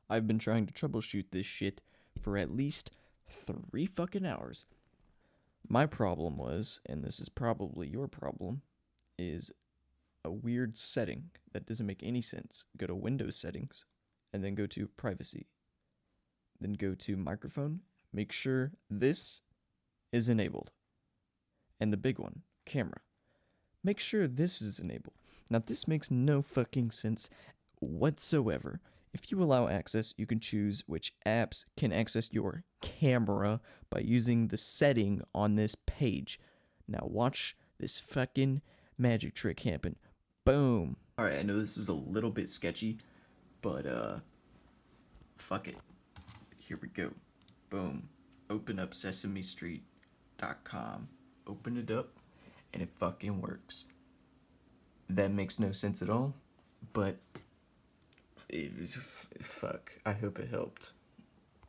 I've been trying to troubleshoot this shit for at least 3 fucking hours. My problem was, and this is probably your problem, is a weird setting that doesn't make any sense. Go to Windows settings, and then go to privacy. Then go to microphone. Make sure this is enabled. And the big one, camera. Make sure this is enabled. Now, this makes no fucking sense whatsoever. If you allow access, you can choose which apps can access your camera by using the setting on this page. Now, watch this fucking magic trick happen. Boom. Alright, I know this is a little bit sketchy, but, fuck it. Here we go. Boom. Open up sesamestreet.com. Open it up, and it fucking works. That makes no sense at all, but fuck, I hope it helped.